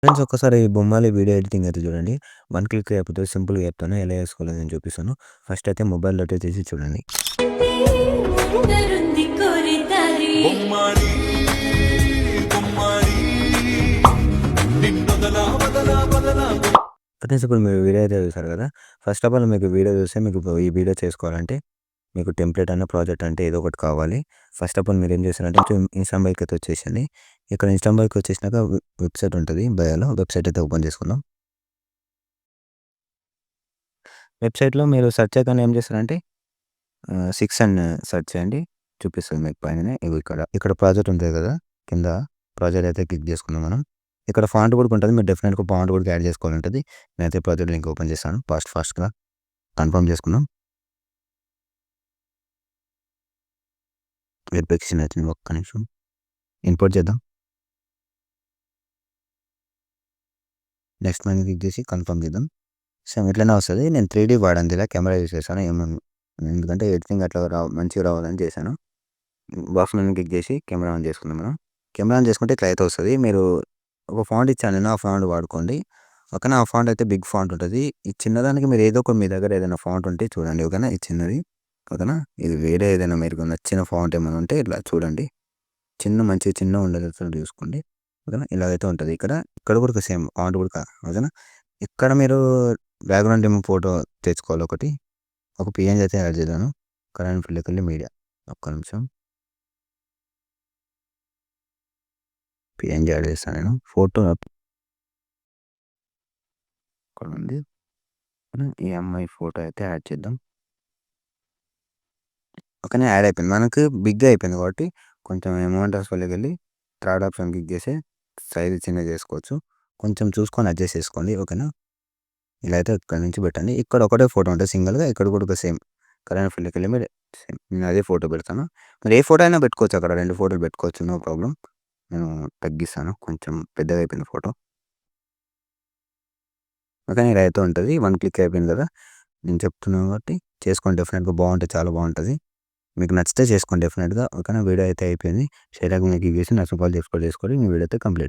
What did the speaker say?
Friends ఒక్కసారి ఈ బొమ్మలు వీడియో ఎడిటింగ్ అయితే చూడండి. వన్ క్లిక్ అయిపోతది. సింపుల్‌గా చెప్తాను. ఎలా చేసుకోవాలో నేను చూపిస్తాను. ఫస్ట్ అయితే మొబైల్‌లో అయితే తీసి చూడండి. ముందరుంది కోరితారి బొమ్మారి బొమ్మారి నిన్నొదలా వదలా వదలా ఫ్రెండ్స్ ఇప్పుడు మీరు వీడియో అయితే చూసారు కదా! ఫస్ట్ ఆఫ్ ఆల్ మీకు వీడియో చూస్తే మీకు ఈ వీడియో చేసుకోవాలంటే మీకు టెంప్లేట్ అన్న, ప్రాజెక్ట్ అంటే ఏదో ఒకటి కావాలి. ఫస్ట్ ఆఫ్ ఆల్ మీరేం చేస్తారంటే ఇన్‌స్టాంబైక్ అయితే వచ్చేసేయండి. ఇక్కడ ఇన్‌స్టాంబైక్ వచ్చేసినాక వెబ్‌సైట్ ఉంటది బయోలో. వెబ్‌సైట్ అయితే ఓపెన్ చేసుకుందాం. వెబ్‌సైట్‌లో మీరు సెర్చ్ ఐకాన్ ఏం చేస్తారంటే 6 అని సెర్చ్ చేయండి. చూపిస్తది మీకు పైననే. ఇగో ఇక్కడ ప్రాజెక్ట్ ఉంటది కదా! కింద ప్రాజెక్ట్ అయితే క్లిక్ చేసుకుందాం మనం. ఇక్కడ ఫాంట్ కూడా ఉంటది. మీరు డెఫినిట్‌గా ఫాంట్ కూడా యాడ్ చేసుకోవాలి ఉంటది. నేనైతే ప్రాజెక్ట్ లింక్ ఓపెన్ చేస్తాను. ఫాస్ట్‌గా కన్ఫర్మ్ చేసుకుందాం. వెరిఫికేషన్ అవుతుంది. ఒక్క నిమిషం. ఇంపోర్ట్ చేద్దాం. నెక్స్ట్ మీద క్లిక్ చేసి కన్ఫర్మ్ చేద్దాం. సేమ్ ఇట్లనే వస్తది. నేను 3డీ వాడాను ఇలా కెమెరా యూజ్ చేశాను. ఎందుకంటే ఎడిటింగ్ అట్లా మంచిగా రావాలని చేశాను. బాక్స్ మీద క్లిక్ చేసి కెమెరా ఆన్ చేసుకుందాం మనం. కెమెరా ఆన్ చేసుకుంటే ఇట్లా అయితే వస్తది. మీరు ఒక ఫాంట్ ఇచ్చాను నేను. ఆ ఫాంట్ వాడుకోండి. ఓకేనా. ఆ ఫాంట్ అయితే బిగ్ ఫాంట్ ఉంటది. ఈ చిన్నదానికి మీరు ఏదో ఒక మీ దగ్గర ఏదైనా ఫాంట్ ఉంటే చూడండి. ఓకేనా. ఇది చిన్నది. ఓకేనా. ఇది వేరే ఏదైనా మీకు నచ్చిన ఫాంట్ ఏమైనా ఉంటే ఇట్లా చూడండి. చిన్నగా ఉండేటట్లు చూసుకోండి. ఓకేనా. ఇలాగైతే ఉంటది. ఇక్కడ కూడా సేమ్ ఫాంట్ కూడా ఓకేనా. ఇక్కడ మీరు బ్యాక్‌గ్రౌండ్ ఏమో ఫోటో తెచ్చుకోవాలి ఒకటి. ఒక పీఎన్‌జీ అయితే యాడ్ చేశాను. కరెంట్ ఫిల్‌కెళ్ళి మీడియా. ఒక్క నిమిషం. పీఎన్‌జీ యాడ్ చేస్తాను నేను. ఫోటో ఇక్కడ ఉంది. ఈ అమ్మాయి ఫోటో అయితే యాడ్ చేద్దాం. ఓకేనా. యాడ్ అయిపోయింది. మనకు బిగ్‌గా అయిపోయింది కాబట్టి కొంచెం అమౌంట్ ఆఫ్స్‌లోకెళ్ళి థర్డ్ ఆప్షన్ క్లిక్ చేసి సైజ్ చిన్నగా చేసుకోవచ్చు. కొంచెం చూసుకొని అడ్జస్ట్ చేసుకోండి. ఓకేనా. ఇలా అయితే ఇక్కడి నుంచి పెట్టండి. ఇక్కడ ఒకటే ఫోటో ఉంటది సింగిల్‌గా. ఇక్కడ కూడా ఒక సేమ్ కరెంట్ ఫీల్డ్‌కెళ్ళి మీరు సేమ్ నేను అదే ఫోటో పెడతాను. మీరు ఏ ఫోటో అయినా పెట్టుకోవచ్చు. అక్కడ 2 ఫోటోలు పెట్టుకోవచ్చు. No problem. నేను తగ్గిస్తాను. కొంచెం పెద్దగా అయిపోయింది ఫోటో. ఓకేనా. ఇలా అయితే ఉంటది. వన్ క్లిక్ అయిపోయింది కదా! నేను చెప్తున్నాను కాబట్టి చేసుకోండి. డెఫినిట్‌గా బాగుంటది. చాలా బాగుంటది. మీకు నచ్చితే చేసుకోండి డెఫినిట్‌గా. ఓకేనా. వీడియో అయితే అయిపోయింది. షేర్ మీకు చేసి నచ్చని వాళ్ళు చేసుకోండి. మీ వీడియో అయితే కంప్లీట్.